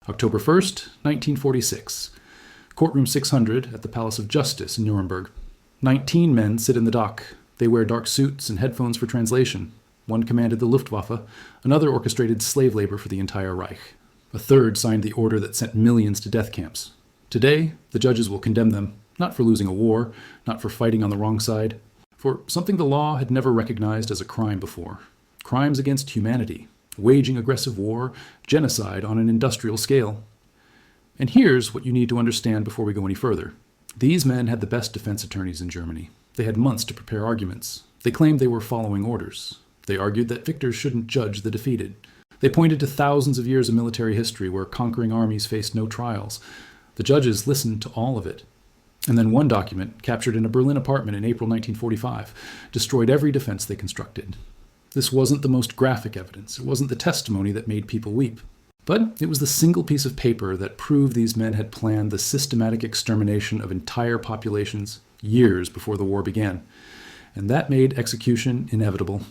October 1st, 1946. Courtroom 600 at the Palace of Justice in Nuremberg. 19 men sit in the dock. They wear dark suits and headphones for translation. One commanded the Luftwaffe, another orchestrated slave labor for the entire Reich. A third signed the order that sent millions to death camps. Today, the judges will condemn them, not for losing a war, not for fighting on the wrong side, for something the law had never recognized as a crime before. Crimes against humanity, waging aggressive war, genocide on an industrial scale. And here's what you need to understand before we go any further. These men had the best defense attorneys in Germany. They had months to prepare arguments. They claimed they were following orders. They argued that victors shouldn't judge the defeated. They pointed to thousands of years of military history where conquering armies faced no trials. The judges listened to all of it. And then one document, captured in a Berlin apartment in April 1945, destroyed every defense they constructed. This wasn't the most graphic evidence. It wasn't the testimony that made people weep. But it was the single piece of paper that proved these men had planned the systematic extermination of entire populations years before the war began. And that made execution inevitable.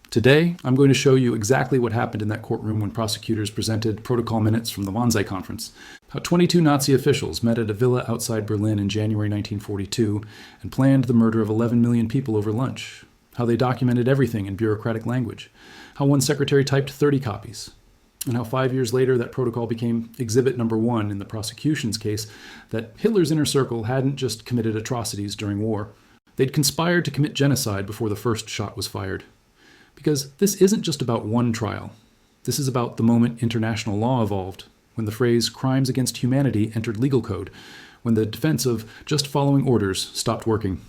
Today, I'm going to show you exactly what happened in that courtroom when prosecutors presented protocol minutes from the Wannsee conference. How 22 Nazi officials met at a villa outside Berlin in January 1942 and planned the murder of 11 million people over lunch. How they documented everything in bureaucratic language. How one secretary typed 30 copies. And how 5 years later that protocol became exhibit number 1 in the prosecution's case that Hitler's inner circle hadn't just committed atrocities during war. They'd conspired to commit genocide before the first shot was fired. Because this isn't just about one trial. This is about the moment international law evolved, when the phrase crimes against humanity entered legal code, when the defense of just following orders stopped working.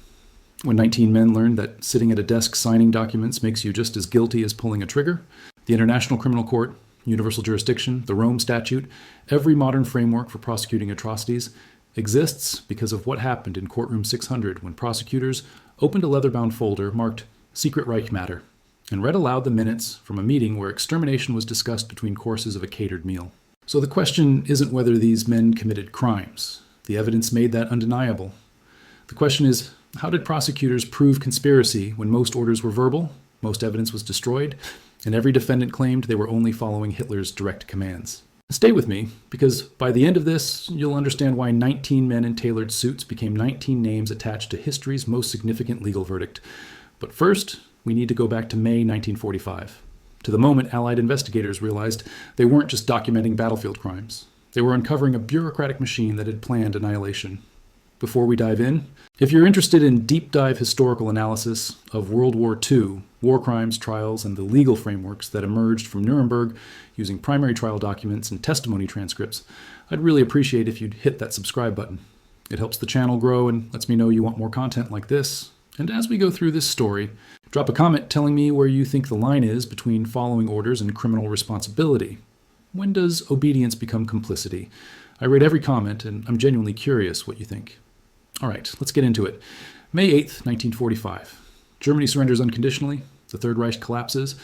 When 19 men learned that sitting at a desk signing documents makes you just as guilty as pulling a trigger, the International Criminal Court, universal jurisdiction, the Rome Statute, every modern framework for prosecuting atrocities exists because of what happened in courtroom 600 when prosecutors opened a leather-bound folder marked Secret Reich Matter and read aloud the minutes from a meeting where extermination was discussed between courses of a catered meal. So the question isn't whether these men committed crimes. The evidence made that undeniable. The question is, how did prosecutors prove conspiracy when most orders were verbal, most evidence was destroyed, and every defendant claimed they were only following Hitler's direct commands? Stay with me, because by the end of this, you'll understand why 19 men in tailored suits became 19 names attached to history's most significant legal verdict. But first, we need to go back to May 1945, to the moment Allied investigators realized they weren't just documenting battlefield crimes. They were uncovering a bureaucratic machine that had planned annihilation. Before we dive in, if you're interested in deep dive historical analysis of World War II, war crimes, trials, and the legal frameworks that emerged from Nuremberg using primary trial documents and testimony transcripts, I'd really appreciate if you'd hit that subscribe button. It helps the channel grow and lets me know you want more content like this. And as we go through this story, drop a comment telling me where you think the line is between following orders and criminal responsibility. When does obedience become complicity? I read every comment, and I'm genuinely curious what you think. All right, let's get into it. May 8th, 1945. Germany surrenders unconditionally, the Third Reich collapses,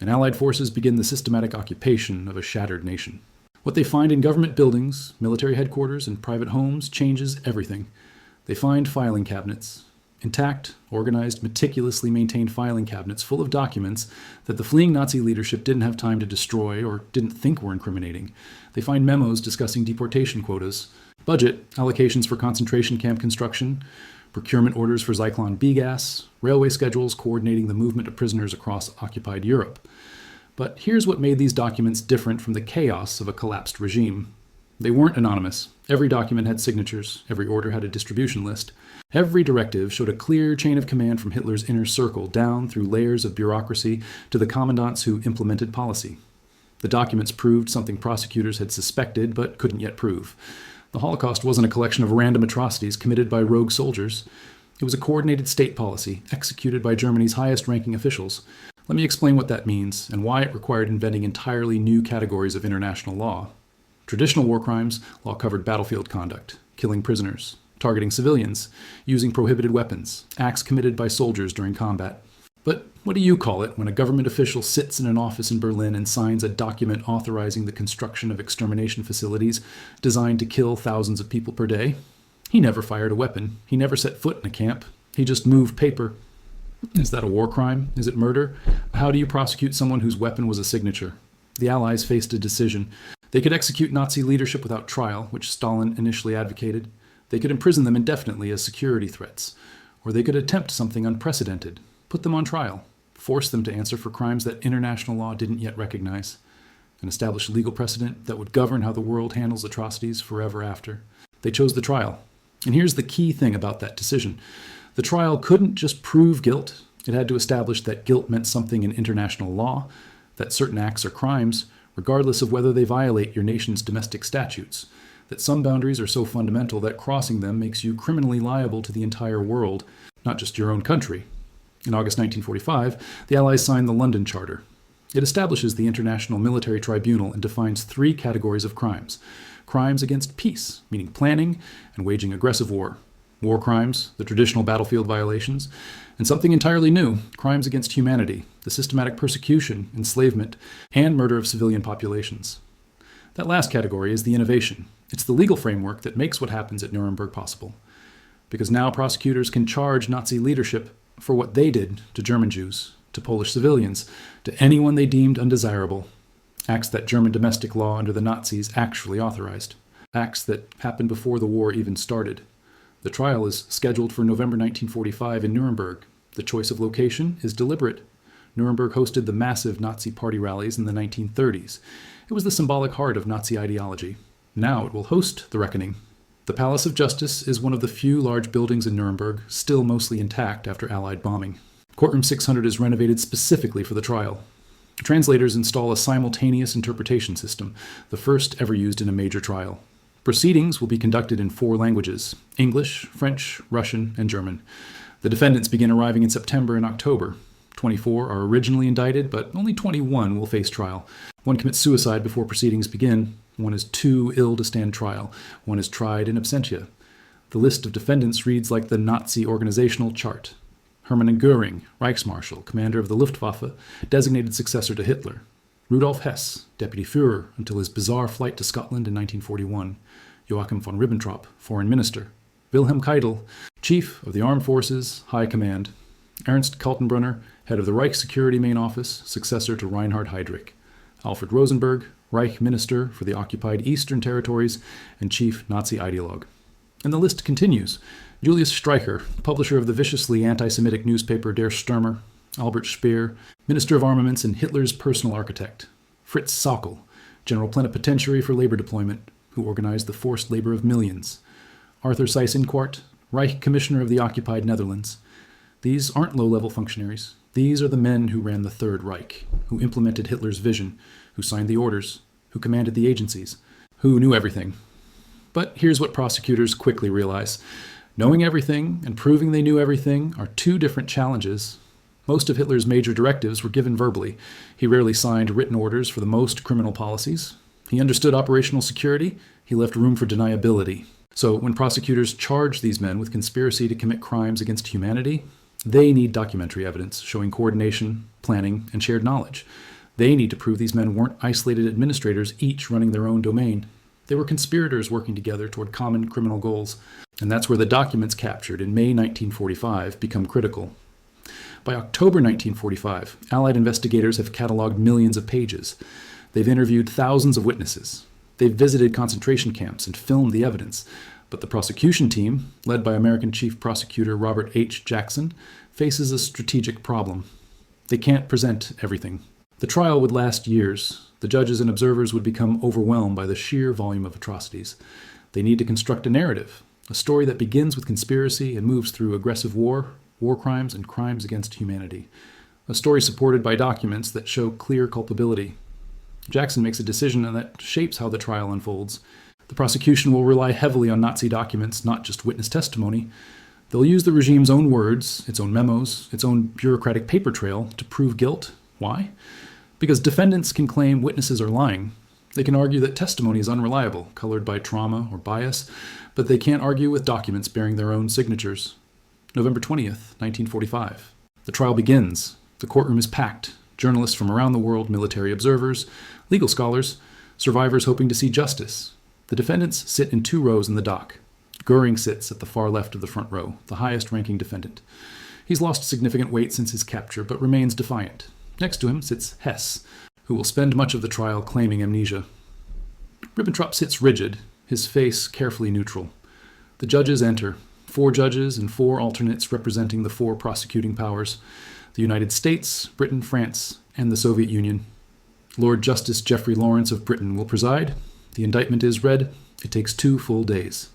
and Allied forces begin the systematic occupation of a shattered nation. What they find in government buildings, military headquarters, and private homes changes everything. They find filing cabinets. Intact, organized, meticulously maintained filing cabinets full of documents that the fleeing Nazi leadership didn't have time to destroy or didn't think were incriminating. They find memos discussing deportation quotas, budget, allocations for concentration camp construction, procurement orders for Zyklon B gas, railway schedules coordinating the movement of prisoners across occupied Europe. But here's what made these documents different from the chaos of a collapsed regime. They weren't anonymous. Every document had signatures. Every order had a distribution list. Every directive showed a clear chain of command from Hitler's inner circle down through layers of bureaucracy to the commandants who implemented policy. The documents proved something prosecutors had suspected but couldn't yet prove. The Holocaust wasn't a collection of random atrocities committed by rogue soldiers. It was a coordinated state policy executed by Germany's highest-ranking officials. Let me explain what that means and why it required inventing entirely new categories of international law. Traditional war crimes, law covered battlefield conduct, killing prisoners, targeting civilians, using prohibited weapons, acts committed by soldiers during combat. But what do you call it when a government official sits in an office in Berlin and signs a document authorizing the construction of extermination facilities designed to kill thousands of people per day? He never fired a weapon. He never set foot in a camp. He just moved paper. Is that a war crime? Is it murder? How do you prosecute someone whose weapon was a signature? The Allies faced a decision. They could execute Nazi leadership without trial, which Stalin initially advocated. They could imprison them indefinitely as security threats. Or they could attempt something unprecedented, put them on trial, force them to answer for crimes that international law didn't yet recognize, and establish a legal precedent that would govern how the world handles atrocities forever after. They chose the trial. And here's the key thing about that decision. The trial couldn't just prove guilt. It had to establish that guilt meant something in international law, that certain acts are crimes, regardless of whether they violate your nation's domestic statutes, that some boundaries are so fundamental that crossing them makes you criminally liable to the entire world, not just your own country. In August 1945, the Allies signed the London Charter. It establishes the International Military Tribunal and defines 3 categories of crimes. Crimes against peace, meaning planning and waging aggressive war. War crimes, the traditional battlefield violations, and something entirely new, crimes against humanity, the systematic persecution, enslavement, and murder of civilian populations. That last category is the innovation. It's the legal framework that makes what happens at Nuremberg possible. Because now prosecutors can charge Nazi leadership for what they did to German Jews, to Polish civilians, to anyone they deemed undesirable. Acts that German domestic law under the Nazis actually authorized. Acts that happened before the war even started. The trial is scheduled for November 1945 in Nuremberg. The choice of location is deliberate. Nuremberg hosted the massive Nazi party rallies in the 1930s. It was the symbolic heart of Nazi ideology. Now it will host the reckoning. The Palace of Justice is one of the few large buildings in Nuremberg, still mostly intact after Allied bombing. Courtroom 600 is renovated specifically for the trial. Translators install a simultaneous interpretation system, the first ever used in a major trial. Proceedings will be conducted in 4 languages: English, French, Russian, and German. The defendants begin arriving in September and October. 24 are originally indicted, but only 21 will face trial. One commits suicide before proceedings begin. One is too ill to stand trial. One is tried in absentia. The list of defendants reads like the Nazi organizational chart. Hermann Göring, Reichsmarshal, commander of the Luftwaffe, designated successor to Hitler. Rudolf Hess, deputy Führer until his bizarre flight to Scotland in 1941. Joachim von Ribbentrop, foreign minister. Wilhelm Keitel, chief of the armed forces, high command. Ernst Kaltenbrunner, head of the Reich Security Main Office, successor to Reinhard Heydrich. Alfred Rosenberg, Reich minister for the occupied Eastern Territories and chief Nazi ideologue. And the list continues. Julius Streicher, publisher of the viciously anti-Semitic newspaper Der Stürmer. Albert Speer, Minister of Armaments and Hitler's personal architect. Fritz Sauckel, General Plenipotentiary for Labor Deployment, who organized the forced labor of millions. Arthur Seyss-Inquart, Reich Commissioner of the occupied Netherlands. These aren't low-level functionaries. These are the men who ran the Third Reich, who implemented Hitler's vision, who signed the orders, who commanded the agencies, who knew everything. But here's what prosecutors quickly realize. Knowing everything and proving they knew everything are 2 different challenges. Most of Hitler's major directives were given verbally. He rarely signed written orders for the most criminal policies. He understood operational security. He left room for deniability. So when prosecutors charge these men with conspiracy to commit crimes against humanity, they need documentary evidence showing coordination, planning, and shared knowledge. They need to prove these men weren't isolated administrators, each running their own domain. They were conspirators working together toward common criminal goals. And that's where the documents captured in May 1945 become critical. By October 1945, Allied investigators have cataloged millions of pages. They've interviewed thousands of witnesses. They've visited concentration camps and filmed the evidence. But the prosecution team, led by American Chief Prosecutor Robert H. Jackson, faces a strategic problem. They can't present everything. The trial would last years. The judges and observers would become overwhelmed by the sheer volume of atrocities. They need to construct a narrative, a story that begins with conspiracy and moves through aggressive war, war crimes, and crimes against humanity. A story supported by documents that show clear culpability. Jackson makes a decision that shapes how the trial unfolds. The prosecution will rely heavily on Nazi documents, not just witness testimony. They'll use the regime's own words, its own memos, its own bureaucratic paper trail to prove guilt. Why? Because defendants can claim witnesses are lying. They can argue that testimony is unreliable, colored by trauma or bias, but they can't argue with documents bearing their own signatures. November 20th, 1945. The trial begins. The courtroom is packed. Journalists from around the world, military observers, legal scholars, survivors hoping to see justice. The defendants sit in 2 rows in the dock. Göring sits at the far left of the front row, the highest-ranking defendant. He's lost significant weight since his capture, but remains defiant. Next to him sits Hess, who will spend much of the trial claiming amnesia. Ribbentrop sits rigid, his face carefully neutral. The judges enter, 4 judges and 4 alternates representing the 4 prosecuting powers: the United States, Britain, France, and the Soviet Union. Lord Justice Geoffrey Lawrence of Britain will preside. The indictment is read. It takes 2 full days.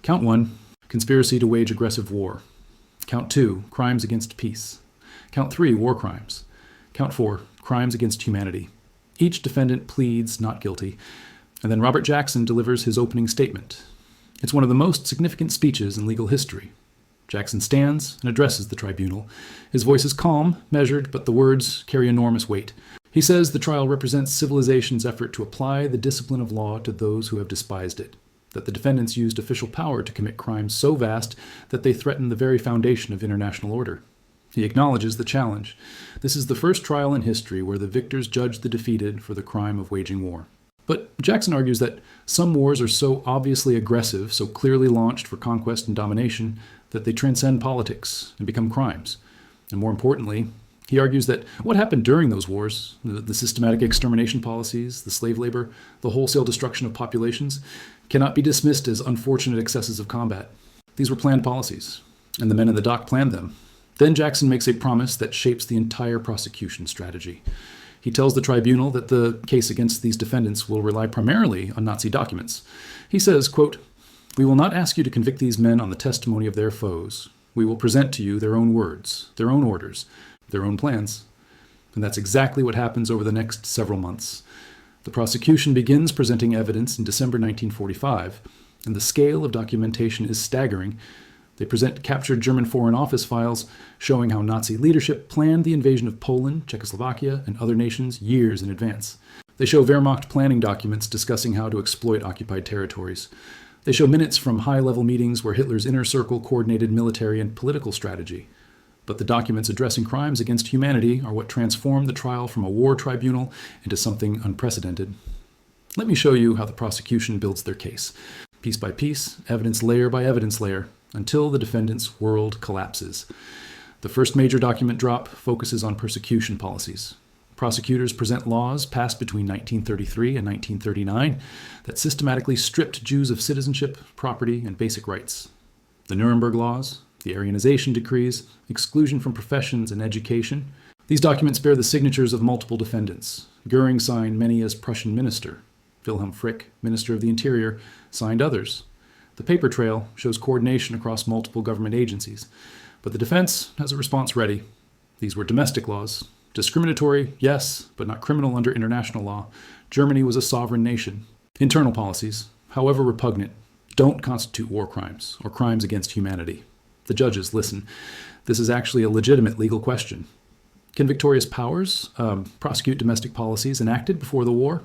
Count 1, conspiracy to wage aggressive war. Count 2, crimes against peace. Count 3, war crimes. Count 4, crimes against humanity. Each defendant pleads not guilty, and then Robert Jackson delivers his opening statement. It's one of the most significant speeches in legal history. Jackson stands and addresses the tribunal. His voice is calm, measured, but the words carry enormous weight. He says the trial represents civilization's effort to apply the discipline of law to those who have despised it, that the defendants used official power to commit crimes so vast that they threaten the very foundation of international order. He acknowledges the challenge. This is the first trial in history where the victors judge the defeated for the crime of waging war. But Jackson argues that some wars are so obviously aggressive, so clearly launched for conquest and domination, that they transcend politics and become crimes. And more importantly, he argues that what happened during those wars, the systematic extermination policies, the slave labor, the wholesale destruction of populations, cannot be dismissed as unfortunate excesses of combat. These were planned policies, and the men in the dock planned them. Then Jackson makes a promise that shapes the entire prosecution strategy. He tells the tribunal that the case against these defendants will rely primarily on Nazi documents. He says, quote, "We will not ask you to convict these men on the testimony of their foes. We will present to you their own words, their own orders, their own plans." And that's exactly what happens over the next several months. The prosecution begins presenting evidence in December 1945, and the scale of documentation is staggering. They present captured German Foreign Office files showing how Nazi leadership planned the invasion of Poland, Czechoslovakia, and other nations years in advance. They show Wehrmacht planning documents discussing how to exploit occupied territories. They show minutes from high-level meetings where Hitler's inner circle coordinated military and political strategy. But the documents addressing crimes against humanity are what transformed the trial from a war tribunal into something unprecedented. Let me show you how the prosecution builds their case. Piece by piece, evidence layer by evidence layer, until the defendant's world collapses. The first major document drop focuses on persecution policies. Prosecutors present laws passed between 1933 and 1939 that systematically stripped Jews of citizenship, property, and basic rights. The Nuremberg laws, the Aryanization decrees, exclusion from professions and education. These documents bear the signatures of multiple defendants. Göring signed many as Prussian minister. Wilhelm Frick, Minister of the Interior, signed others. The paper trail shows coordination across multiple government agencies, but the defense has a response ready. These were domestic laws. Discriminatory, yes, but not criminal under international law. Germany was a sovereign nation. Internal policies, however repugnant, don't constitute war crimes or crimes against humanity. The judges listen. This is actually a legitimate legal question. Can victorious powers prosecute domestic policies enacted before the war?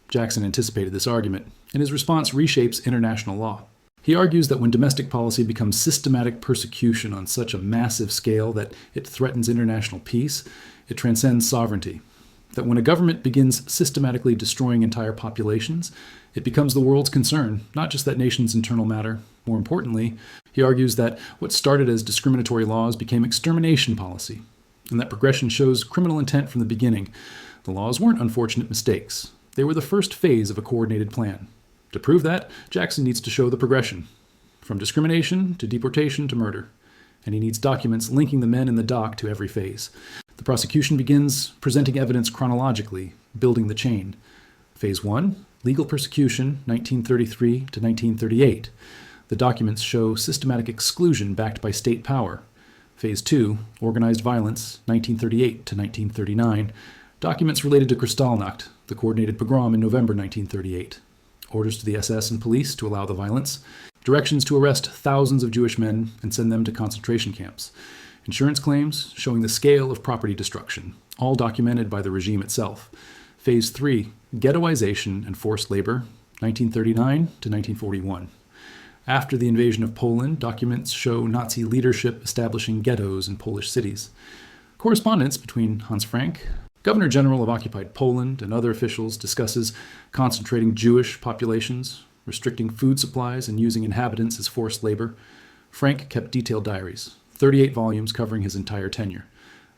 Jackson anticipated this argument, and his response reshapes international law. He argues that when domestic policy becomes systematic persecution on such a massive scale that it threatens international peace, it transcends sovereignty. That when a government begins systematically destroying entire populations, it becomes the world's concern, not just that nation's internal matter. More importantly, he argues that what started as discriminatory laws became extermination policy, and that progression shows criminal intent from the beginning. The laws weren't unfortunate mistakes. They were the first phase of a coordinated plan. To prove that, Jackson needs to show the progression, from discrimination to deportation to murder, and he needs documents linking the men in the dock to every phase. The prosecution begins presenting evidence chronologically, building the chain. Phase 1, legal persecution, 1933 to 1938. The documents show systematic exclusion backed by state power. Phase 2, organized violence, 1938 to 1939. Documents related to Kristallnacht, the coordinated pogrom in November 1938. Orders to the SS and police to allow the violence. Directions to arrest thousands of Jewish men and send them to concentration camps. Insurance claims showing the scale of property destruction, all documented by the regime itself. Phase 3, ghettoization and forced labor, 1939 to 1941. After the invasion of Poland, documents show Nazi leadership establishing ghettos in Polish cities. Correspondence between Hans Frank, Governor General of occupied Poland, and other officials discusses concentrating Jewish populations, restricting food supplies, and using inhabitants as forced labor. Frank kept detailed diaries, 38 volumes covering his entire tenure.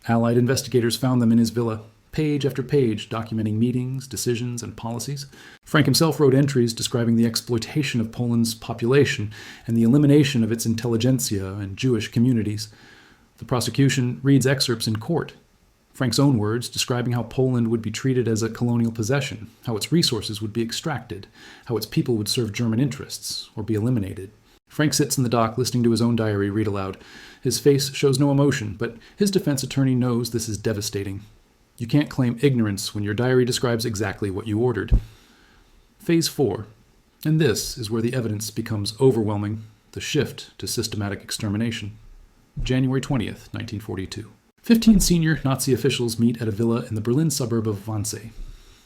Allied investigators found them in his villa, page after page documenting meetings, decisions, and policies. Frank himself wrote entries describing the exploitation of Poland's population and the elimination of its intelligentsia and Jewish communities. The prosecution reads excerpts in court. Frank's own words describing how Poland would be treated as a colonial possession, how its resources would be extracted, how its people would serve German interests or be eliminated. Frank sits in the dock listening to his own diary read aloud. His face shows no emotion, but his defense attorney knows this is devastating. You can't claim ignorance when your diary describes exactly what you ordered. Phase 4. And this is where the evidence becomes overwhelming, the shift to systematic extermination. January 20th, 1942. 15 senior Nazi officials meet at a villa in the Berlin suburb of Wannsee.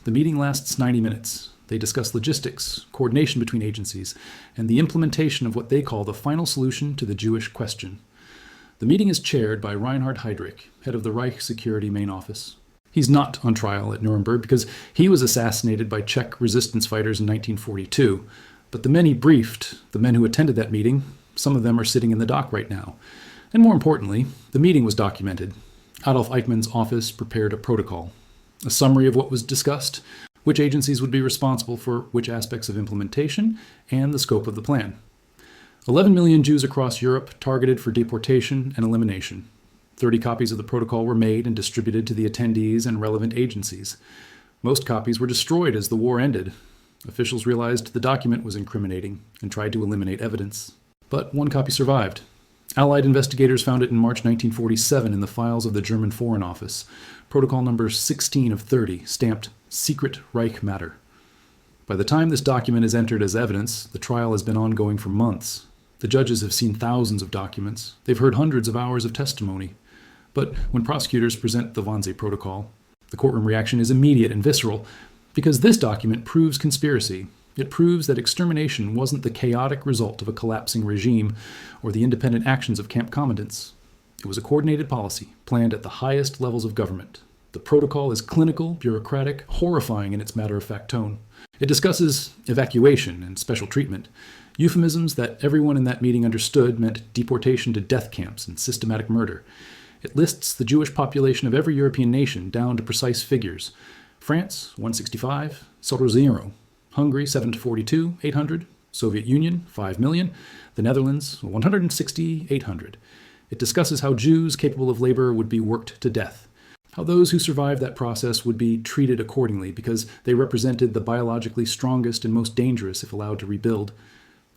The meeting lasts 90 minutes. They discuss logistics, coordination between agencies, and the implementation of what they call the final solution to the Jewish question. The meeting is chaired by Reinhard Heydrich, head of the Reich Security Main Office. He's not on trial at Nuremberg because he was assassinated by Czech resistance fighters in 1942. But the men he briefed, the men who attended that meeting, some of them are sitting in the dock right now. And more importantly, the meeting was documented. Adolf Eichmann's office prepared a protocol, a summary of what was discussed, which agencies would be responsible for which aspects of implementation, and the scope of the plan. 11 million Jews across Europe targeted for deportation and elimination. 30 copies of the protocol were made and distributed to the attendees and relevant agencies. Most copies were destroyed as the war ended. Officials realized the document was incriminating and tried to eliminate evidence. But one copy survived. Allied investigators found it in March 1947 in the files of the German Foreign Office, protocol number 16 of 30, stamped Secret Reich Matter. By the time this document is entered as evidence, the trial has been ongoing for months. The judges have seen thousands of documents. They've heard hundreds of hours of testimony. But when prosecutors present the Wannsee Protocol, the courtroom reaction is immediate and visceral, because this document proves conspiracy. It proves that extermination wasn't the chaotic result of a collapsing regime or the independent actions of camp commandants. It was a coordinated policy, planned at the highest levels of government. The protocol is clinical, bureaucratic, horrifying in its matter-of-fact tone. It discusses evacuation and special treatment, euphemisms that everyone in that meeting understood meant deportation to death camps and systematic murder. It lists the Jewish population of every European nation down to precise figures. France, 165, 0, Hungary, 7 to 42, 800, Soviet Union, 5 million, the Netherlands, 160, 800. It discusses how Jews capable of labor would be worked to death, how those who survived that process would be treated accordingly because they represented the biologically strongest and most dangerous if allowed to rebuild.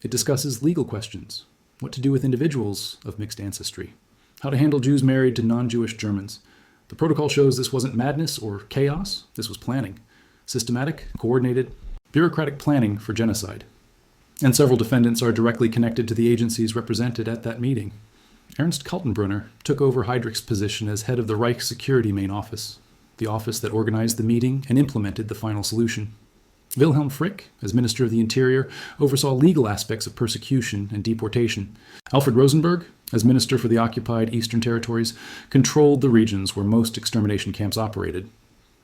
It discusses legal questions, what to do with individuals of mixed ancestry, how to handle Jews married to non-Jewish Germans. The protocol shows this wasn't madness or chaos, this was planning. Systematic, coordinated, bureaucratic planning for genocide. And several defendants are directly connected to the agencies represented at that meeting. Ernst Kaltenbrunner took over Heydrich's position as head of the Reich Security Main Office, the office that organized the meeting and implemented the final solution. Wilhelm Frick, as Minister of the Interior, oversaw legal aspects of persecution and deportation. Alfred Rosenberg, as Minister for the occupied Eastern Territories, controlled the regions where most extermination camps operated.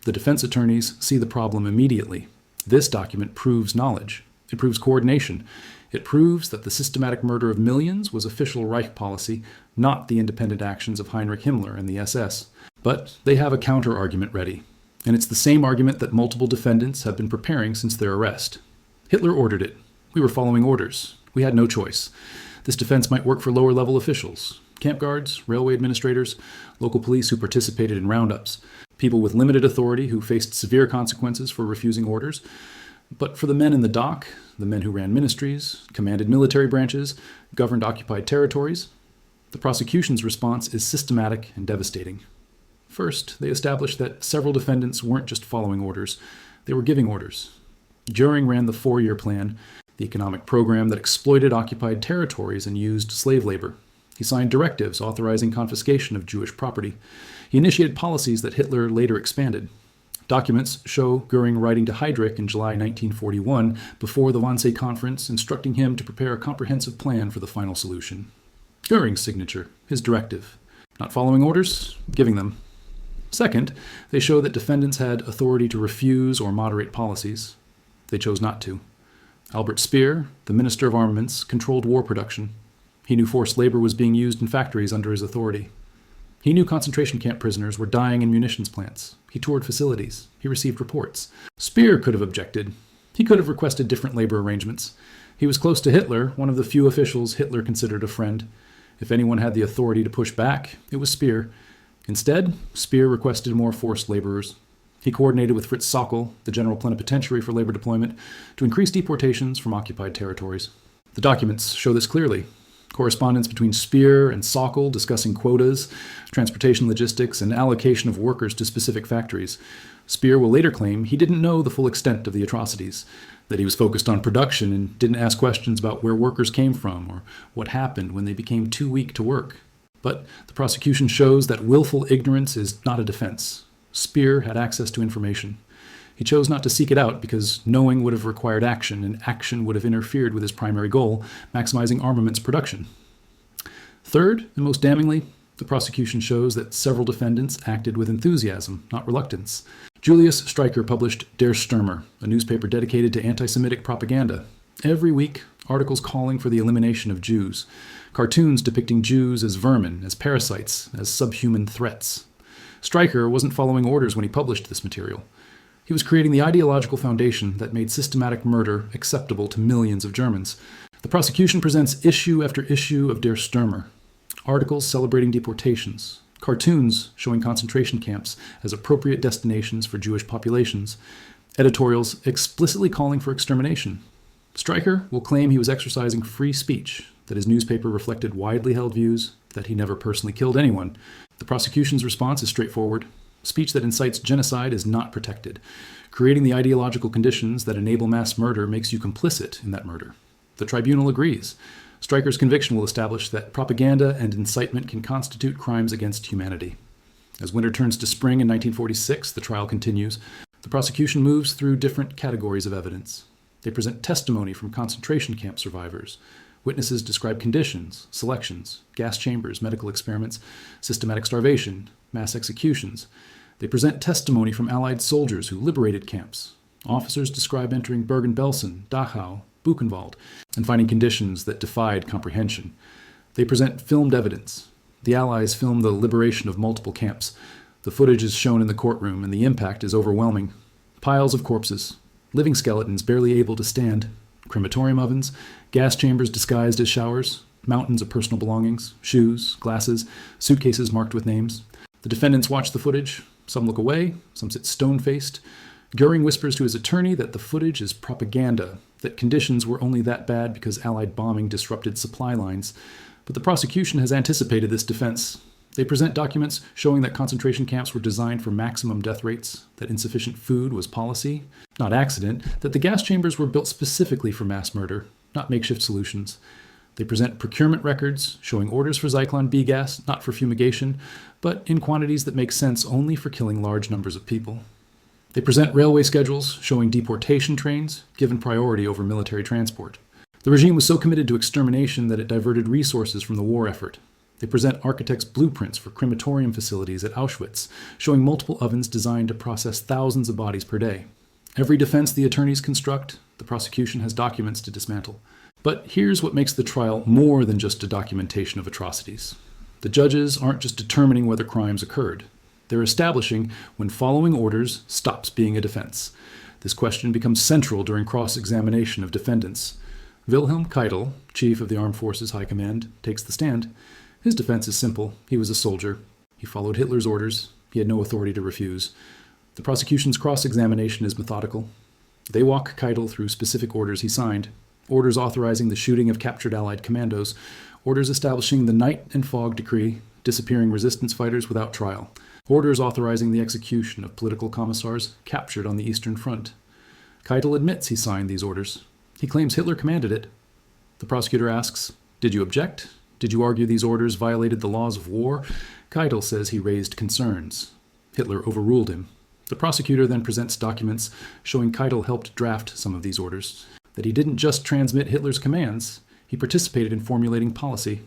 The defense attorneys see the problem immediately. This document proves knowledge. It proves coordination. It proves that the systematic murder of millions was official Reich policy, not the independent actions of Heinrich Himmler and the SS. But they have a counter-argument ready. And it's the same argument that multiple defendants have been preparing since their arrest. Hitler ordered it. We were following orders. We had no choice. This defense might work for lower-level officials, camp guards, railway administrators, local police who participated in roundups, people with limited authority who faced severe consequences for refusing orders. But for the men in the dock, the men who ran ministries, commanded military branches, governed occupied territories, the prosecution's response is systematic and devastating. First, they established that several defendants weren't just following orders, they were giving orders. Göring ran the 4-year plan, the economic program that exploited occupied territories and used slave labor. He signed directives authorizing confiscation of Jewish property. He initiated policies that Hitler later expanded. Documents show Göring writing to Heydrich in July 1941 before the Wannsee Conference, instructing him to prepare a comprehensive plan for the final solution. Göring's signature, his directive. Not following orders, giving them. Second, they show that defendants had authority to refuse or moderate policies. They chose not to. Albert Speer, the Minister of Armaments, controlled war production. He knew forced labor was being used in factories under his authority. He knew concentration camp prisoners were dying in munitions plants. He toured facilities. He received reports. Speer could have objected. He could have requested different labor arrangements. He was close to Hitler, one of the few officials Hitler considered a friend. If anyone had the authority to push back, it was Speer. Instead, Speer requested more forced laborers. He coordinated with Fritz Sauckel, the general plenipotentiary for labor deployment, to increase deportations from occupied territories. The documents show this clearly. Correspondence between Speer and Sauckel discussing quotas, transportation logistics, and allocation of workers to specific factories. Speer will later claim he didn't know the full extent of the atrocities, that he was focused on production and didn't ask questions about where workers came from or what happened when they became too weak to work. But the prosecution shows that willful ignorance is not a defense. Speer had access to information. He chose not to seek it out because knowing would have required action, and action would have interfered with his primary goal, maximizing armaments production. Third, and most damningly, the prosecution shows that several defendants acted with enthusiasm, not reluctance. Julius Streicher published Der Stürmer, a newspaper dedicated to anti-Semitic propaganda. Every week, articles calling for the elimination of Jews, cartoons depicting Jews as vermin, as parasites, as subhuman threats. Streicher wasn't following orders when he published this material. He was creating the ideological foundation that made systematic murder acceptable to millions of Germans. The prosecution presents issue after issue of Der Stürmer, articles celebrating deportations, cartoons showing concentration camps as appropriate destinations for Jewish populations, editorials explicitly calling for extermination. Streicher will claim he was exercising free speech, that his newspaper reflected widely held views, that he never personally killed anyone. The prosecution's response is straightforward. Speech that incites genocide is not protected. Creating the ideological conditions that enable mass murder makes you complicit in that murder. The tribunal agrees. Streicher's conviction will establish that propaganda and incitement can constitute crimes against humanity. As winter turns to spring in 1946, the trial continues. The prosecution moves through different categories of evidence. They present testimony from concentration camp survivors. Witnesses describe conditions, selections, gas chambers, medical experiments, systematic starvation, mass executions. They present testimony from Allied soldiers who liberated camps. Officers describe entering Bergen-Belsen, Dachau, Buchenwald, and finding conditions that defied comprehension. They present filmed evidence. The Allies filmed the liberation of multiple camps. The footage is shown in the courtroom, and the impact is overwhelming. Piles of corpses, living skeletons barely able to stand, crematorium ovens, gas chambers disguised as showers, mountains of personal belongings, shoes, glasses, suitcases marked with names. The defendants watch the footage. Some look away, some sit stone-faced. Göring whispers to his attorney that the footage is propaganda, that conditions were only that bad because Allied bombing disrupted supply lines. But the prosecution has anticipated this defense. They present documents showing that concentration camps were designed for maximum death rates, that insufficient food was policy, not accident, that the gas chambers were built specifically for mass murder, not makeshift solutions. They present procurement records showing orders for Zyklon B gas, not for fumigation, but in quantities that make sense only for killing large numbers of people. They present railway schedules showing deportation trains given priority over military transport. The regime was so committed to extermination that it diverted resources from the war effort. They present architects' blueprints for crematorium facilities at Auschwitz, showing multiple ovens designed to process thousands of bodies per day. Every defense the attorneys construct, the prosecution has documents to dismantle. But here's what makes the trial more than just a documentation of atrocities. The judges aren't just determining whether crimes occurred. They're establishing when following orders stops being a defense. This question becomes central during cross-examination of defendants. Wilhelm Keitel, chief of the Armed Forces High Command, takes the stand. His defense is simple. He was a soldier. He followed Hitler's orders. He had no authority to refuse. The prosecution's cross-examination is methodical. They walk Keitel through specific orders he signed. Orders authorizing the shooting of captured Allied commandos. Orders establishing the night and fog decree, disappearing resistance fighters without trial. Orders authorizing the execution of political commissars captured on the Eastern Front. Keitel admits he signed these orders. He claims Hitler commanded it. The prosecutor asks, "Did you object? Did you argue these orders violated the laws of war?" Keitel says he raised concerns. Hitler overruled him. The prosecutor then presents documents showing Keitel helped draft some of these orders, that he didn't just transmit Hitler's commands, he participated in formulating policy.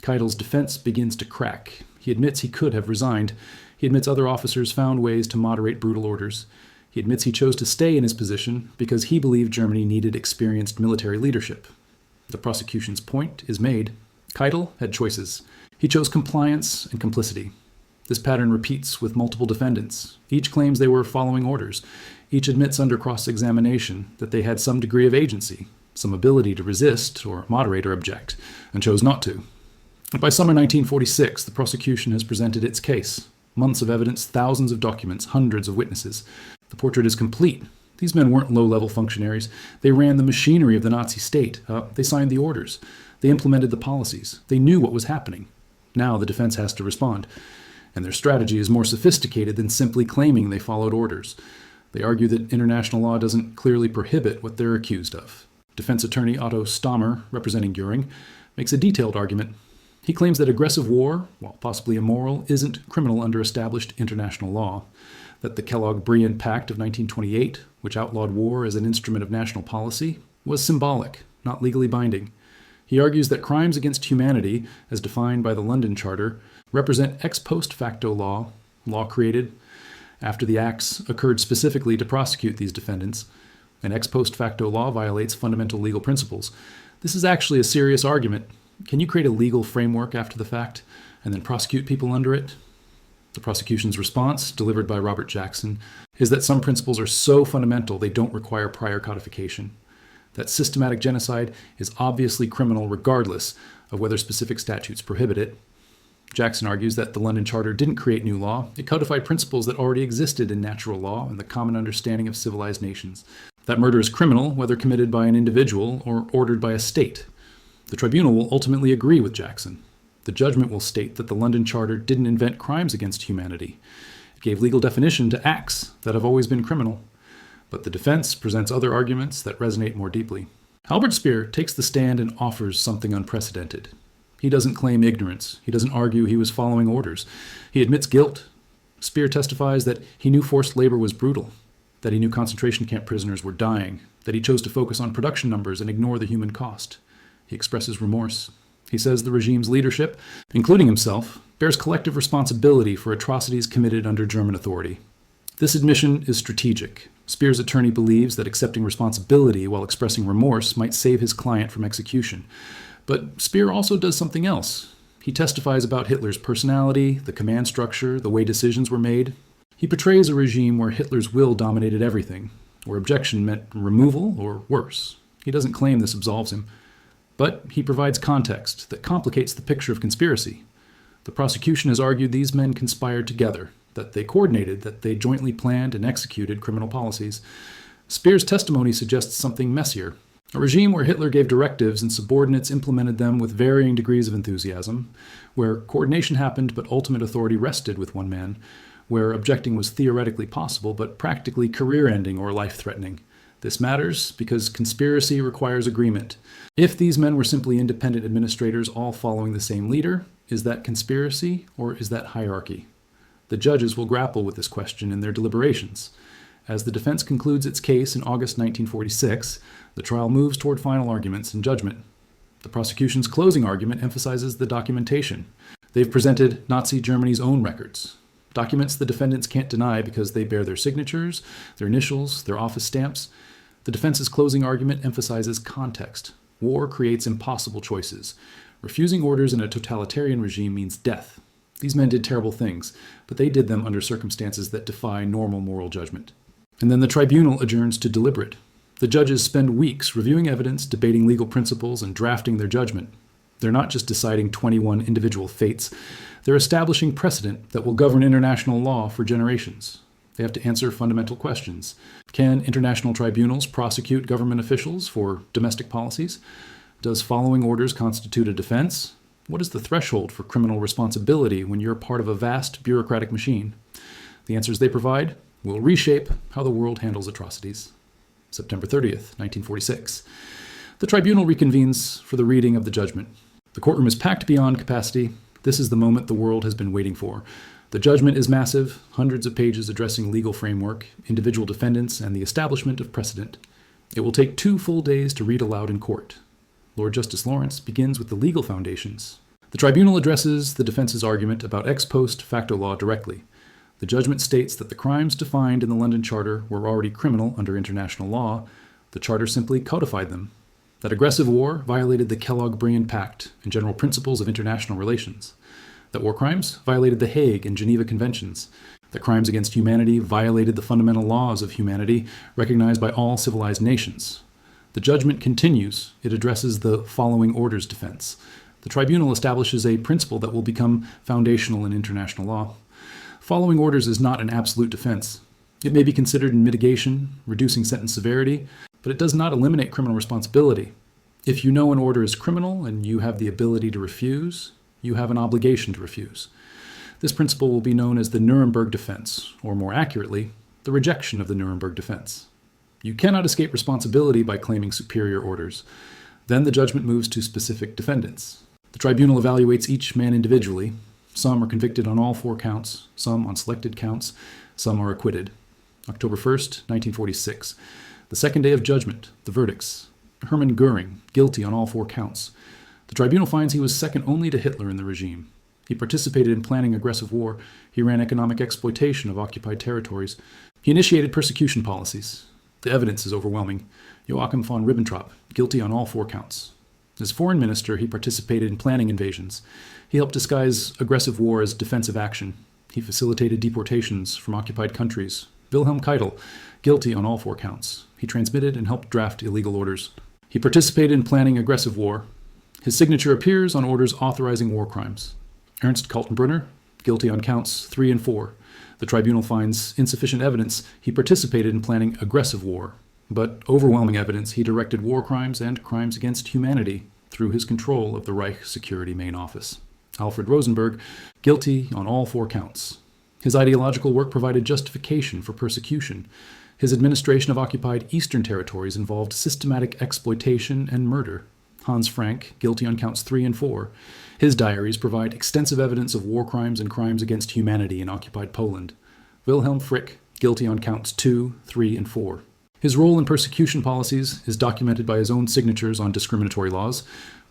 Keitel's defense begins to crack. He admits he could have resigned. He admits other officers found ways to moderate brutal orders. He admits he chose to stay in his position because he believed Germany needed experienced military leadership. The prosecution's point is made. Keitel had choices. He chose compliance and complicity. This pattern repeats with multiple defendants. Each claims they were following orders. Each admits under cross-examination that they had some degree of agency, some ability to resist or moderate or object, and chose not to. By summer 1946, the prosecution has presented its case. Months of evidence, thousands of documents, hundreds of witnesses. The portrait is complete. These men weren't low-level functionaries. They ran the machinery of the Nazi state. They signed the orders. They implemented the policies. They knew what was happening. Now the defense has to respond. And their strategy is more sophisticated than simply claiming they followed orders. They argue that international law doesn't clearly prohibit what they're accused of. Defense attorney Otto Stammer, representing Göring, makes a detailed argument. He claims that aggressive war, while possibly immoral, isn't criminal under established international law, that the Kellogg-Briand Pact of 1928, which outlawed war as an instrument of national policy, was symbolic, not legally binding. He argues that crimes against humanity, as defined by the London Charter, represent ex post facto law created after the acts occurred specifically to prosecute these defendants, and ex post facto law violates fundamental legal principles. This is actually a serious argument. Can you create a legal framework after the fact and then prosecute people under it? The prosecution's response, delivered by Robert Jackson, is that some principles are so fundamental they don't require prior codification. That systematic genocide is obviously criminal regardless of whether specific statutes prohibit it. Jackson argues that the London Charter didn't create new law. It codified principles that already existed in natural law and the common understanding of civilized nations. That murder is criminal, whether committed by an individual or ordered by a state. The tribunal will ultimately agree with Jackson. The judgment will state that the London Charter didn't invent crimes against humanity. It gave legal definition to acts that have always been criminal. But the defense presents other arguments that resonate more deeply. Albert Speer takes the stand and offers something unprecedented. He doesn't claim ignorance. He doesn't argue he was following orders. He admits guilt. Speer testifies that he knew forced labor was brutal, that he knew concentration camp prisoners were dying, that he chose to focus on production numbers and ignore the human cost. He expresses remorse. He says the regime's leadership, including himself, bears collective responsibility for atrocities committed under German authority. This admission is strategic. Speer's attorney believes that accepting responsibility while expressing remorse might save his client from execution. But Speer also does something else. He testifies about Hitler's personality, the command structure, the way decisions were made. He portrays a regime where Hitler's will dominated everything, where objection meant removal or worse. He doesn't claim this absolves him. But he provides context that complicates the picture of conspiracy. The prosecution has argued these men conspired together, that they coordinated, that they jointly planned and executed criminal policies. Speer's testimony suggests something messier. A regime where Hitler gave directives and subordinates implemented them with varying degrees of enthusiasm, where coordination happened but ultimate authority rested with one man, where objecting was theoretically possible but practically career-ending or life-threatening. This matters because conspiracy requires agreement. If these men were simply independent administrators all following the same leader, is that conspiracy or is that hierarchy? The judges will grapple with this question in their deliberations. As the defense concludes its case in August 1946, the trial moves toward final arguments and judgment. The prosecution's closing argument emphasizes the documentation. They've presented Nazi Germany's own records, documents the defendants can't deny because they bear their signatures, their initials, their office stamps. The defense's closing argument emphasizes context. War creates impossible choices. Refusing orders in a totalitarian regime means death. These men did terrible things, but they did them under circumstances that defy normal moral judgment. And then the tribunal adjourns to deliberate. The judges spend weeks reviewing evidence, debating legal principles, and drafting their judgment. They're not just deciding 21 individual fates. They're establishing precedent that will govern international law for generations. They have to answer fundamental questions. Can international tribunals prosecute government officials for domestic policies? Does following orders constitute a defense? What is the threshold for criminal responsibility when you're part of a vast bureaucratic machine? The answers they provide will reshape how the world handles atrocities. September 30th, 1946. The tribunal reconvenes for the reading of the judgment. The courtroom is packed beyond capacity. This is the moment the world has been waiting for. The judgment is massive, hundreds of pages addressing legal framework, individual defendants, and the establishment of precedent. It will take 2 full days to read aloud in court. Lord Justice Lawrence begins with the legal foundations. The tribunal addresses the defense's argument about ex post facto law directly. The judgment states that the crimes defined in the London Charter were already criminal under international law. The Charter simply codified them. That aggressive war violated the Kellogg-Briand Pact and general principles of international relations. That war crimes violated the Hague and Geneva Conventions. That crimes against humanity violated the fundamental laws of humanity recognized by all civilized nations. The judgment continues. It addresses the following orders defense. The tribunal establishes a principle that will become foundational in international law. Following orders is not an absolute defense. It may be considered in mitigation, reducing sentence severity, but it does not eliminate criminal responsibility. If you know an order is criminal and you have the ability to refuse, you have an obligation to refuse. This principle will be known as the Nuremberg defense, or more accurately, the rejection of the Nuremberg defense. You cannot escape responsibility by claiming superior orders. Then the judgment moves to specific defendants. The tribunal evaluates each man individually. Some are convicted on all 4 counts, some on selected counts, some are acquitted. October 1st, 1946. The second day of judgment, the verdicts. Hermann Göring, guilty on all 4 counts. The tribunal finds he was second only to Hitler in the regime. He participated in planning aggressive war. He ran economic exploitation of occupied territories. He initiated persecution policies. The evidence is overwhelming. Joachim von Ribbentrop, guilty on all 4 counts. As foreign minister, he participated in planning invasions. He helped disguise aggressive war as defensive action. He facilitated deportations from occupied countries. Wilhelm Keitel, guilty on all 4 counts. He transmitted and helped draft illegal orders. He participated in planning aggressive war. His signature appears on orders authorizing war crimes. Ernst Kaltenbrunner, guilty on counts 3 and 4. The tribunal finds insufficient evidence he participated in planning aggressive war, but overwhelming evidence he directed war crimes and crimes against humanity through his control of the Reich Security Main Office. Alfred Rosenberg, guilty on all 4 counts. His ideological work provided justification for persecution. His administration of occupied eastern territories involved systematic exploitation and murder. Hans Frank, guilty on counts 3 and 4. His diaries provide extensive evidence of war crimes and crimes against humanity in occupied Poland. Wilhelm Frick, guilty on counts 2, 3, and 4. His role in persecution policies is documented by his own signatures on discriminatory laws.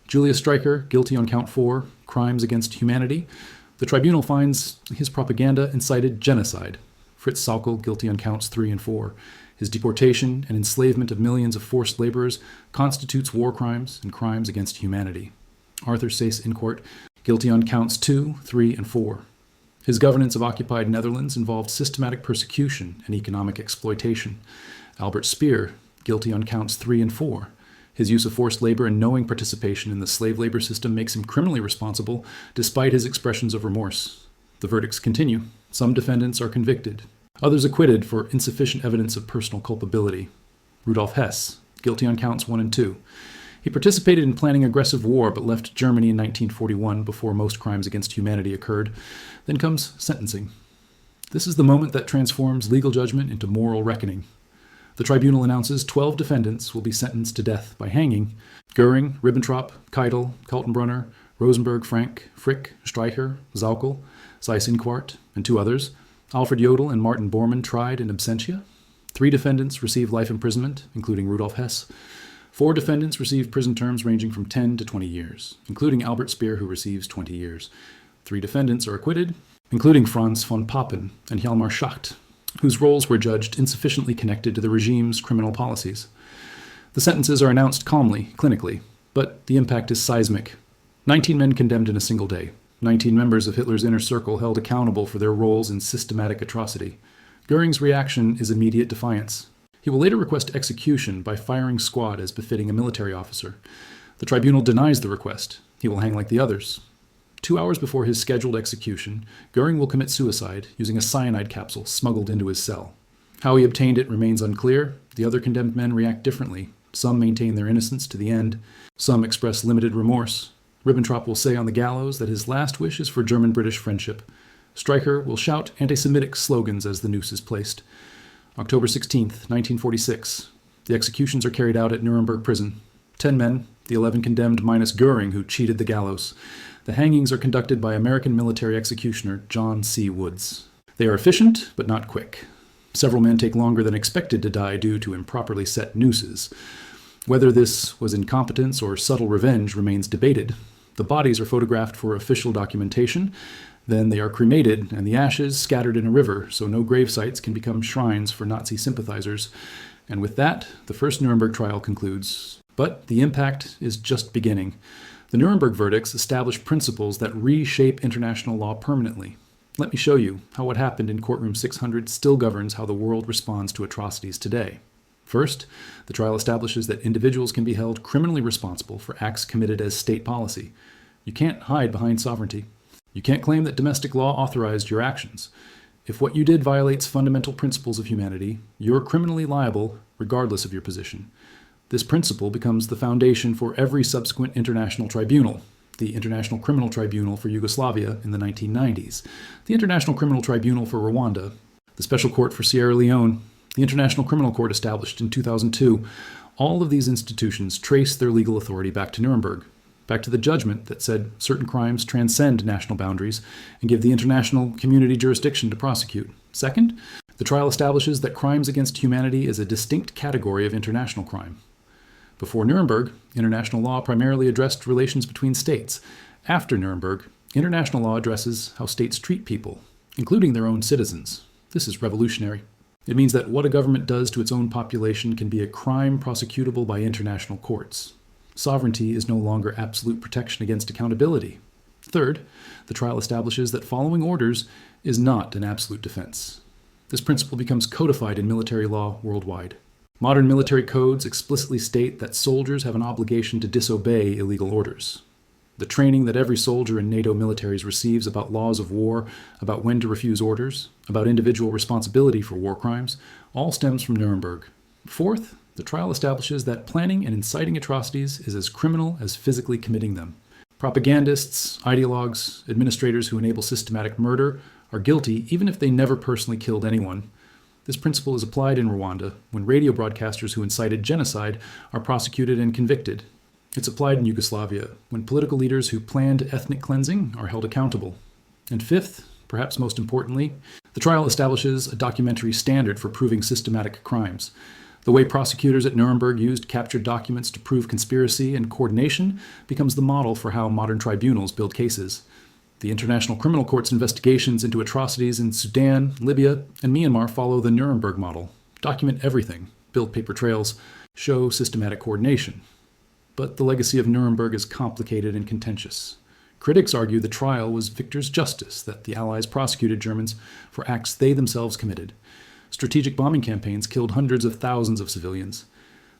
Julius Streicher, guilty on count 4, crimes against humanity. The tribunal finds his propaganda incited genocide. Fritz Sauckel, guilty on counts 3 and 4. His deportation and enslavement of millions of forced laborers constitutes war crimes and crimes against humanity. Arthur Seyss-Inquart, guilty on counts 2, 3, and 4. His governance of occupied Netherlands involved systematic persecution and economic exploitation. Albert Speer, guilty on counts 3 and 4. His use of forced labor and knowing participation in the slave labor system makes him criminally responsible, despite his expressions of remorse. The verdicts continue. Some defendants are convicted. Others acquitted for insufficient evidence of personal culpability. Rudolf Hess, guilty on counts 1 and 2. He participated in planning aggressive war but left Germany in 1941 before most crimes against humanity occurred. Then comes sentencing. This is the moment that transforms legal judgment into moral reckoning. The tribunal announces 12 defendants will be sentenced to death by hanging. Göring, Ribbentrop, Keitel, Kaltenbrunner, Rosenberg, Frank, Frick, Streicher, Sauckel, Seyss-Inquart, and 2 others. Alfred Jodl and Martin Bormann tried in absentia. 3 defendants received life imprisonment, including Rudolf Hess. 4 defendants received prison terms ranging from 10 to 20 years, including Albert Speer, who receives 20 years. 3 defendants are acquitted, including Franz von Papen and Hjalmar Schacht, whose roles were judged insufficiently connected to the regime's criminal policies. The sentences are announced calmly, clinically, but the impact is seismic. 19 men condemned in a single day. 19 members of Hitler's inner circle held accountable for their roles in systematic atrocity. Göring's reaction is immediate defiance. He will later request execution by firing squad as befitting a military officer. The tribunal denies the request. He will hang like the others. 2 hours before his scheduled execution, Göring will commit suicide using a cyanide capsule smuggled into his cell. How he obtained it remains unclear. The other condemned men react differently. Some maintain their innocence to the end. Some express limited remorse. Ribbentrop will say on the gallows that his last wish is for German-British friendship. Streicher will shout anti-Semitic slogans as the noose is placed. October 16th, 1946. The executions are carried out at Nuremberg prison. 10 men, the 11 condemned minus Göring, who cheated the gallows. The hangings are conducted by American military executioner John C. Woods. They are efficient, but not quick. Several men take longer than expected to die due to improperly set nooses. Whether this was incompetence or subtle revenge remains debated. The bodies are photographed for official documentation. Then they are cremated and the ashes scattered in a river so no grave sites can become shrines for Nazi sympathizers. And with that, the first Nuremberg trial concludes. But the impact is just beginning. The Nuremberg verdicts established principles that reshape international law permanently. Let me show you how what happened in courtroom 600 still governs how the world responds to atrocities today. First, the trial establishes that individuals can be held criminally responsible for acts committed as state policy. You can't hide behind sovereignty. You can't claim that domestic law authorized your actions. If what you did violates fundamental principles of humanity, you're criminally liable regardless of your position. This principle becomes the foundation for every subsequent international tribunal: the International Criminal Tribunal for Yugoslavia in the 1990s, the International Criminal Tribunal for Rwanda, the Special Court for Sierra Leone, the International Criminal Court established in 2002. All of these institutions trace their legal authority back to Nuremberg, back to the judgment that said certain crimes transcend national boundaries and give the international community jurisdiction to prosecute. Second, the trial establishes that crimes against humanity is a distinct category of international crime. Before Nuremberg, international law primarily addressed relations between states. After Nuremberg, international law addresses how states treat people, including their own citizens. This is revolutionary. It means that what a government does to its own population can be a crime prosecutable by international courts. Sovereignty is no longer absolute protection against accountability. Third, the trial establishes that following orders is not an absolute defense. This principle becomes codified in military law worldwide. Modern military codes explicitly state that soldiers have an obligation to disobey illegal orders. The training that every soldier in NATO militaries receives about laws of war, about when to refuse orders, about individual responsibility for war crimes, all stems from Nuremberg. Fourth, the trial establishes that planning and inciting atrocities is as criminal as physically committing them. Propagandists, ideologues, administrators who enable systematic murder are guilty even if they never personally killed anyone. This principle is applied in Rwanda when radio broadcasters who incited genocide are prosecuted and convicted. It's applied in Yugoslavia when political leaders who planned ethnic cleansing are held accountable. And fifth, perhaps most importantly, the trial establishes a documentary standard for proving systematic crimes. The way prosecutors at Nuremberg used captured documents to prove conspiracy and coordination becomes the model for how modern tribunals build cases. The International Criminal Court's investigations into atrocities in Sudan, Libya, and Myanmar follow the Nuremberg model. Document everything, build paper trails, show systematic coordination. But the legacy of Nuremberg is complicated and contentious. Critics argue the trial was victor's justice, that the Allies prosecuted Germans for acts they themselves committed. Strategic bombing campaigns killed hundreds of thousands of civilians.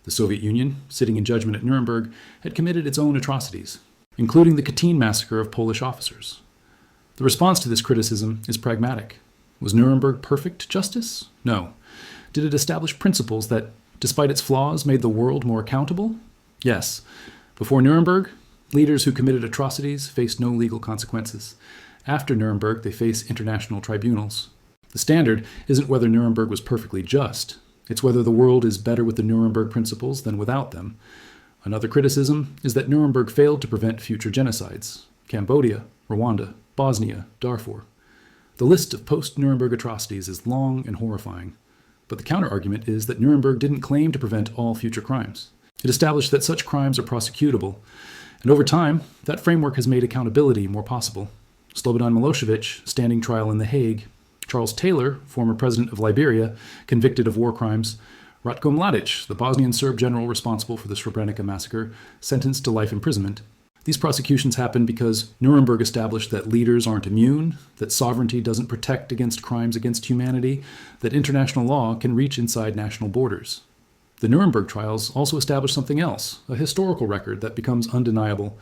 The Soviet Union, sitting in judgment at Nuremberg, had committed its own atrocities, including the Katyn massacre of Polish officers. The response to this criticism is pragmatic. Was Nuremberg perfect justice? No. Did it establish principles that, despite its flaws, made the world more accountable? Yes. Before Nuremberg, leaders who committed atrocities faced no legal consequences. After Nuremberg, they face international tribunals. The standard isn't whether Nuremberg was perfectly just. It's whether the world is better with the Nuremberg principles than without them. Another criticism is that Nuremberg failed to prevent future genocides. Cambodia, Rwanda, Bosnia, Darfur. The list of post-Nuremberg atrocities is long and horrifying. But the counter-argument is that Nuremberg didn't claim to prevent all future crimes. It established that such crimes are prosecutable. And over time, that framework has made accountability more possible. Slobodan Milosevic, standing trial in The Hague. Charles Taylor, former president of Liberia, convicted of war crimes. Ratko Mladic, the Bosnian Serb general responsible for the Srebrenica massacre, sentenced to life imprisonment. These prosecutions happened because Nuremberg established that leaders aren't immune, that sovereignty doesn't protect against crimes against humanity, that international law can reach inside national borders. The Nuremberg trials also established something else, a historical record that becomes undeniable.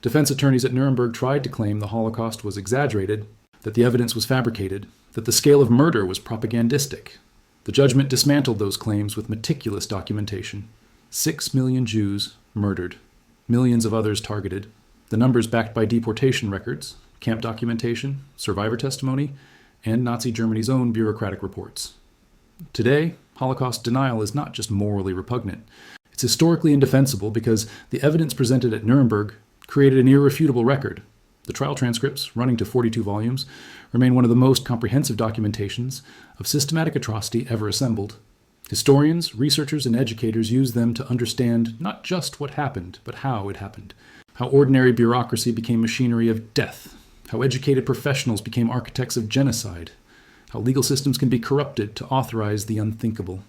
Defense attorneys at Nuremberg tried to claim the Holocaust was exaggerated, that the evidence was fabricated, that the scale of murder was propagandistic. The judgment dismantled those claims with meticulous documentation. 6 million Jews murdered, millions of others targeted, the numbers backed by deportation records, camp documentation, survivor testimony, and Nazi Germany's own bureaucratic reports. Today, Holocaust denial is not just morally repugnant. It's historically indefensible because the evidence presented at Nuremberg created an irrefutable record. The trial transcripts, running to 42 volumes, remain one of the most comprehensive documentations of systematic atrocity ever assembled. Historians, researchers, and educators use them to understand not just what happened, but how it happened. How ordinary bureaucracy became machinery of death. How educated professionals became architects of genocide. How legal systems can be corrupted to authorize the unthinkable.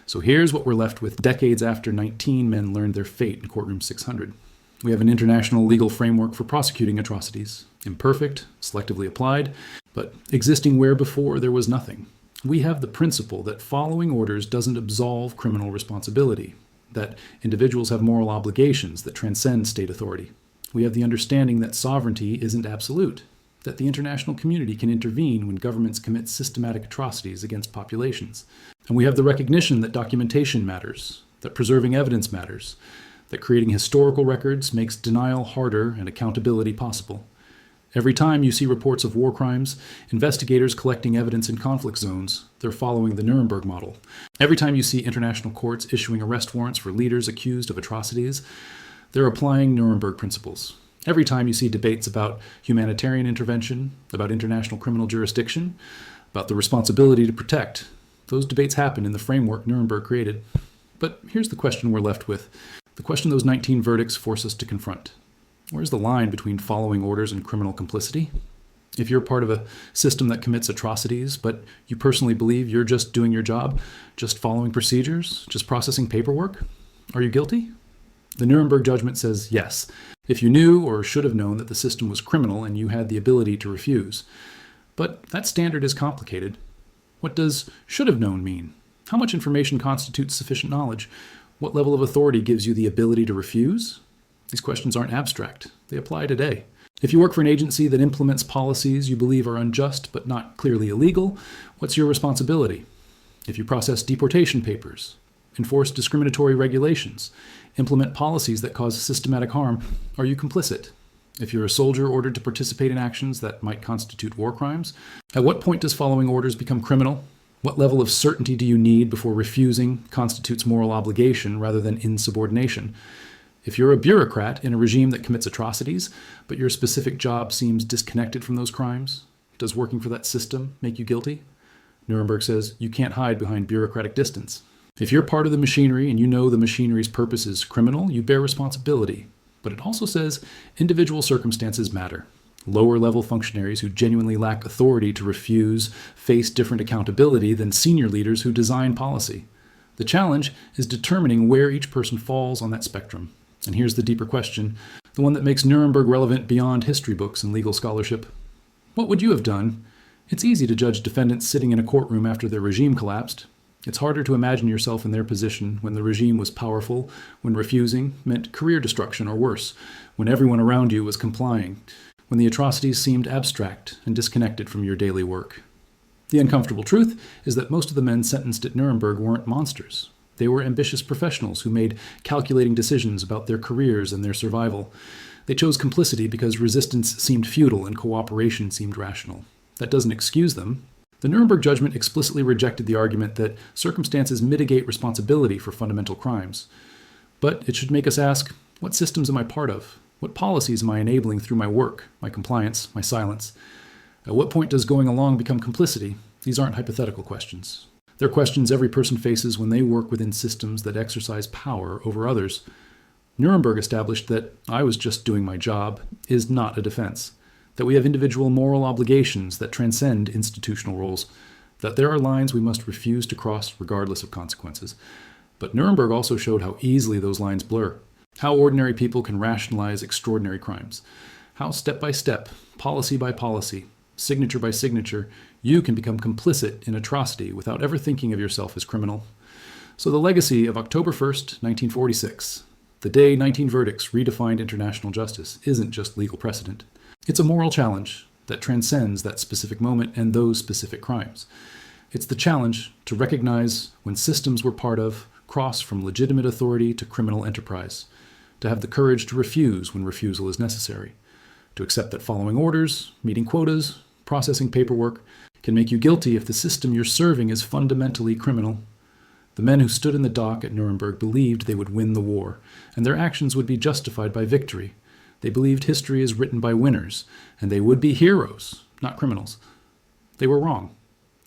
So here's what we're left with decades after 19 men learned their fate in courtroom 600. We have an international legal framework for prosecuting atrocities, imperfect, selectively applied, but existing where before there was nothing. We have the principle that following orders doesn't absolve criminal responsibility, that individuals have moral obligations that transcend state authority. We have the understanding that sovereignty isn't absolute, that the international community can intervene when governments commit systematic atrocities against populations. And we have the recognition that documentation matters, that preserving evidence matters, that creating historical records makes denial harder and accountability possible. Every time you see reports of war crimes, investigators collecting evidence in conflict zones, they're following the Nuremberg model. Every time you see international courts issuing arrest warrants for leaders accused of atrocities, they're applying Nuremberg principles. Every time you see debates about humanitarian intervention, about international criminal jurisdiction, about the responsibility to protect, those debates happen in the framework Nuremberg created. But here's the question we're left with, the question those 19 verdicts force us to confront. Where's the line between following orders and criminal complicity? If you're part of a system that commits atrocities, but you personally believe you're just doing your job, just following procedures, just processing paperwork, are you guilty? The Nuremberg judgment says yes, if you knew or should have known that the system was criminal and you had the ability to refuse. But that standard is complicated. What does should have known mean? How much information constitutes sufficient knowledge? What level of authority gives you the ability to refuse? These questions aren't abstract. They apply today. If you work for an agency that implements policies you believe are unjust but not clearly illegal, what's your responsibility? If you process deportation papers, enforce discriminatory regulations, implement policies that cause systematic harm, are you complicit? If you're a soldier ordered to participate in actions that might constitute war crimes, at what point does following orders become criminal? What level of certainty do you need before refusing constitutes moral obligation rather than insubordination? If you're a bureaucrat in a regime that commits atrocities, but your specific job seems disconnected from those crimes, does working for that system make you guilty? Nuremberg says you can't hide behind bureaucratic distance. If you're part of the machinery and you know the machinery's purpose is criminal, you bear responsibility. But it also says individual circumstances matter. Lower-level functionaries who genuinely lack authority to refuse face different accountability than senior leaders who design policy. The challenge is determining where each person falls on that spectrum. And here's the deeper question, the one that makes Nuremberg relevant beyond history books and legal scholarship. What would you have done? It's easy to judge defendants sitting in a courtroom after their regime collapsed. It's harder to imagine yourself in their position when the regime was powerful, when refusing meant career destruction or worse, when everyone around you was complying, when the atrocities seemed abstract and disconnected from your daily work. The uncomfortable truth is that most of the men sentenced at Nuremberg weren't monsters. They were ambitious professionals who made calculating decisions about their careers and their survival. They chose complicity because resistance seemed futile and cooperation seemed rational. That doesn't excuse them. The Nuremberg judgment explicitly rejected the argument that circumstances mitigate responsibility for fundamental crimes. But it should make us ask, what systems am I part of? What policies am I enabling through my work, my compliance, my silence? At what point does going along become complicity? These aren't hypothetical questions. They're questions every person faces when they work within systems that exercise power over others. Nuremberg established that I was just doing my job is not a defense, that we have individual moral obligations that transcend institutional roles, that there are lines we must refuse to cross regardless of consequences. But Nuremberg also showed how easily those lines blur, how ordinary people can rationalize extraordinary crimes, how step by step, policy by policy, signature by signature, you can become complicit in atrocity without ever thinking of yourself as criminal. So the legacy of October 1st, 1946, the day 19 verdicts redefined international justice, isn't just legal precedent. It's a moral challenge that transcends that specific moment and those specific crimes. It's the challenge to recognize when systems we're part of cross from legitimate authority to criminal enterprise, to have the courage to refuse when refusal is necessary, to accept that following orders, meeting quotas, processing paperwork can make you guilty if the system you're serving is fundamentally criminal. The men who stood in the dock at Nuremberg believed they would win the war, and their actions would be justified by victory. They believed history is written by winners, and they would be heroes, not criminals. They were wrong,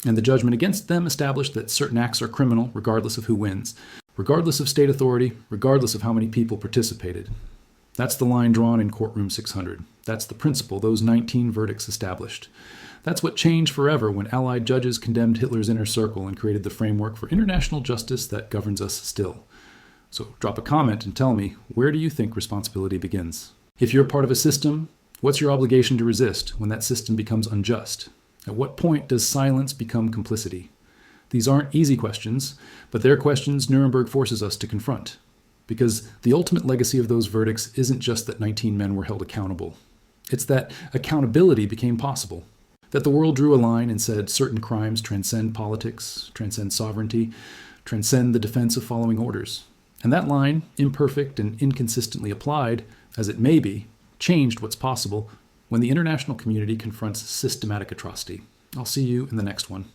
and the judgment against them established that certain acts are criminal regardless of who wins, regardless of state authority, regardless of how many people participated. That's the line drawn in Courtroom 600. That's the principle those 19 verdicts established. That's what changed forever when Allied judges condemned Hitler's inner circle and created the framework for international justice that governs us still. So drop a comment and tell me, where do you think responsibility begins? If you're part of a system, what's your obligation to resist when that system becomes unjust? At what point does silence become complicity? These aren't easy questions, but they're questions Nuremberg forces us to confront. Because the ultimate legacy of those verdicts isn't just that 19 men were held accountable. It's that accountability became possible. That the world drew a line and said certain crimes transcend politics, transcend sovereignty, transcend the defense of following orders. And that line, imperfect and inconsistently applied, as it may be, changed what's possible when the international community confronts systematic atrocity. I'll see you in the next one.